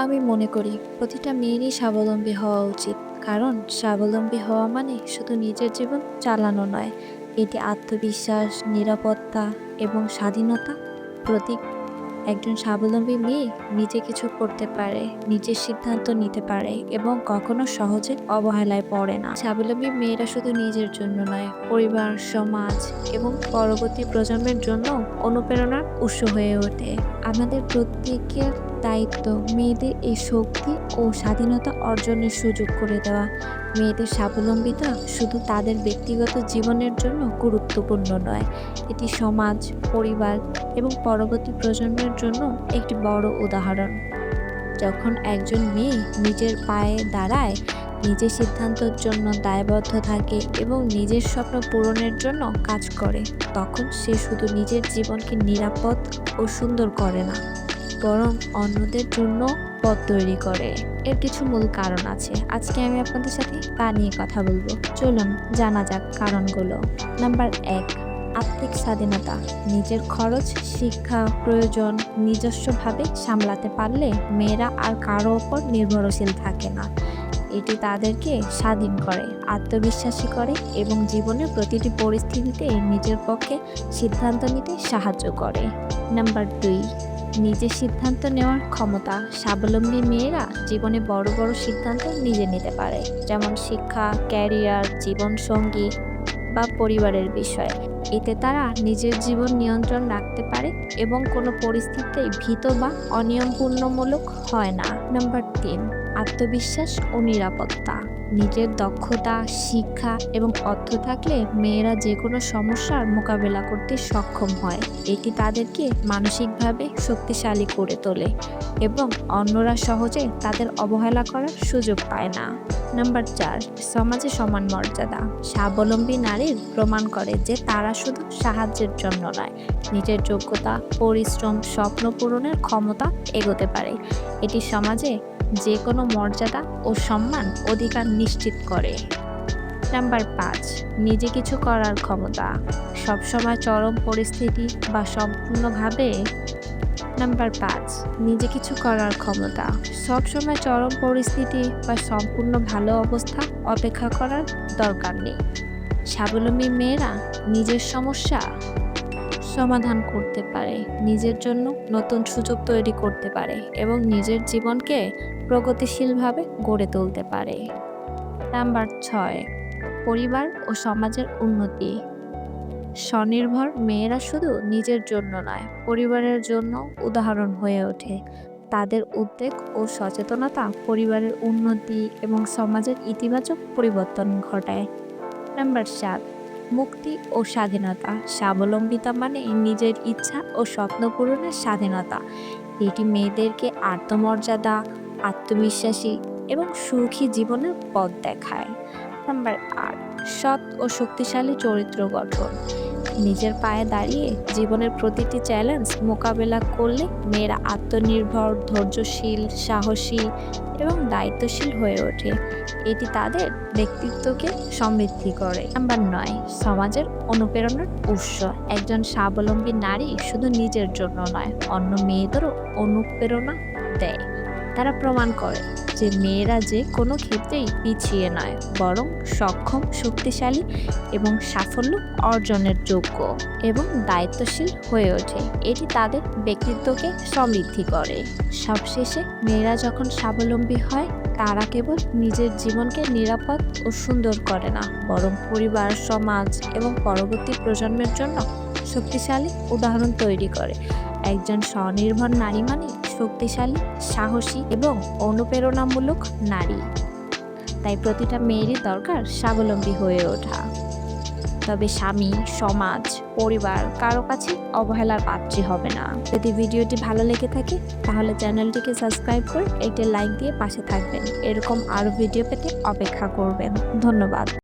আমি মনে করি প্রতিটা মেয়েরই স্বাবলম্বী হওয়া উচিত। কারণ স্বাবলম্বী হওয়া মানে শুধু নিজের জীবন চালানো নয়, এটি আত্মবিশ্বাস, নিরাপত্তা এবং স্বাধীনতা প্রতীক। একজন স্বাবলম্বী মেয়ে নিজে কিছু করতে পারে, নিজের সিদ্ধান্ত নিতে পারে এবং কখনো সহজে অবহেলায় পড়ে না। স্বাবলম্বী মেয়েরা শুধু নিজের জন্য নয়, পরিবার, সমাজ এবং পরবর্তী প্রজন্মের জন্য অনুপ্রেরণার উৎস হয়ে ওঠে। আমাদের প্রত্যেকের দায়িত্ব মেয়েদের এই শক্তি ও স্বাধীনতা অর্জনের সুযোগ করে দেওয়া। মেয়েদের স্বাবলম্বিতা শুধু তাদের ব্যক্তিগত জীবনের জন্য গুরুত্বপূর্ণ নয়, এটি সমাজ, পরিবার এবং পরবর্তী প্রজন্মের জন্য একটি বড় উদাহরণ। যখন একজন মেয়ে নিজের পায়ে দাঁড়ায়, নিজের সিদ্ধান্তের জন্য দায়বদ্ধ থাকে এবং নিজের স্বপ্ন পূরণের জন্য কাজ করে, তখন সে শুধু নিজের জীবনকে নিরাপদ ও সুন্দর করে না, বরং অন্যদের জন্য পথ তৈরি করে। এর কিছু মূল কারণ আছে, আজকে আমি আপনাদের সাথে তা নিয়ে কথা বলবো। চলুন জানা যাক কারণগুলো। নাম্বার 1, আর্থিক স্বাধীনতা। নিজের খরচ, শিক্ষা, প্রয়োজন নিজস্বভাবে সামলাতে পারলে মেয়েরা আর কারো ওপর নির্ভরশীল থাকে না। এটি তাদেরকে স্বাধীন করে, আত্মবিশ্বাসী করে এবং জীবনের প্রতিটি পরিস্থিতিতে নিজের পক্ষে সিদ্ধান্ত নিতে সাহায্য করে। নাম্বার 2, নিজের সিদ্ধান্ত নেওয়ার ক্ষমতা। স্বাবলম্বী মেয়েরা জীবনে বড় বড় সিদ্ধান্ত নিজে নিতে পারে, যেমন শিক্ষা, ক্যারিয়ার, জীবনসঙ্গী বা পরিবারের বিষয়। এতে তারা নিজের জীবন নিয়ন্ত্রণ রাখতে পারে এবং কোনো পরিস্থিতিতেই ভীত বা অনিয়মপূর্ণমূলক হয় না। নাম্বার 3, আত্মবিশ্বাস ও নিরাপত্তা। নিজের দক্ষতা, শিক্ষা এবং অর্থ থাকলে মেয়েরা যে কোনো সমস্যার মোকাবেলা করতে সক্ষম হয়। এটি তাদেরকে মানসিকভাবে শক্তিশালী করে তোলে এবং অন্যরা সহজে তাদের অবহেলা করার সুযোগ পায় না। নাম্বার 4, সমাজে সমান মর্যাদা। স্বাবলম্বী নারীর প্রমাণ করে যে তারা শুধু সাহায্যের জন্য নয়, নিজের যোগ্যতা, পরিশ্রম, স্বপ্ন পূরণের ক্ষমতা এগোতে পারে। এটি সমাজে যে কোনো মর্যাদা ও সম্মান অধিকার নিশ্চিত করে। নাম্বার 5, নিজে কিছু করার ক্ষমতা। সবসময় চরম পরিস্থিতি বা সম্পূর্ণভাবে নাম্বার 5, নিজে কিছু করার ক্ষমতা। সবসময় চরম পরিস্থিতি বা সম্পূর্ণ ভালো অবস্থা অপেক্ষা করার দরকার নেই। স্বাবলম্বী মেয়েরা নিজের সমস্যা সমাধান করতে পারে, নিজের জন্য নতুন সুযোগ তৈরি করতে পারে এবং নিজের জীবনকে প্রগতিশীলভাবে গড়ে তুলতে পারে। নাম্বার 6, পরিবার ও সমাজের উন্নতি। স্বনির্ভর মেয়েরা শুধু নিজের জন্য নয়, পরিবারের জন্য উদাহরণ হয়ে ওঠে। তাদের উদ্যোগ ও সচেতনতা পরিবারের উন্নতি এবং সমাজের ইতিবাচক পরিবর্তন ঘটায়। নাম্বার 7, মুক্তি ও স্বাধীনতা। স্বাবলম্বিতা মানে নিজের ইচ্ছা ও স্বপ্ন পূরণের স্বাধীনতা। এটি মেয়েদেরকে আত্মমর্যাদা, আত্মবিশ্বাসী এবং সুখী জীবনের পথ দেখায়। নাম্বার 8, সৎ ও শক্তিশালী চরিত্র গঠন। নিজের পায়ে দাঁড়িয়ে জীবনের প্রতিটি চ্যালেঞ্জ মোকাবেলা করলে মেয়েরা আত্মনির্ভর, ধৈর্যশীল, সাহসী এবং দায়িত্বশীল হয়ে ওঠে। এটি তাদের ব্যক্তিত্বকে সমৃদ্ধি করে। নাম্বার 9, সমাজের অনুপ্রেরণার উৎস। একজন স্বাবলম্বী নারী শুধু নিজের জন্য নয়, অন্য মেয়েদেরও অনুপ্রেরণা দেয়। তারা প্রমাণ করে যে মেয়েরা যে কোনো ক্ষেত্রেই পিছিয়ে নয়, বরং সক্ষম, শক্তিশালী এবং সাফল্য অর্জনের যোগ্য এবং দায়িত্বশীল হয়ে ওঠে। এটি তাদের ব্যক্তিত্বকে সমৃদ্ধি করে। সবশেষে মেয়েরা যখন স্বাবলম্বী হয়, তারা কেবল নিজের জীবনকে নিরাপদ ও সুন্দর করে না, বরং পরিবার, সমাজ এবং পরবর্তী প্রজন্মের জন্য শক্তিশালী উদাহরণ তৈরি করে। একজন স্বনির্ভর নারী মানে শক্তিশালী, সাহসী এবং অনুপ্রেরণামূলক নারী। তাই প্রতিটা মেয়েরই দরকার স্বাবলম্বী হয়ে ওঠা। তবে স্বামী, সমাজ, পরিবার কারো কাছে অবহেলার পাত্রী হবে না। যদি ভিডিওটি ভালো লেগে থাকে তাহলে চ্যানেলটিকে সাবস্ক্রাইব করে একটি লাইক দিয়ে পাশে থাকবেন। এরকম আরও ভিডিও পেতে অপেক্ষা করবেন। ধন্যবাদ।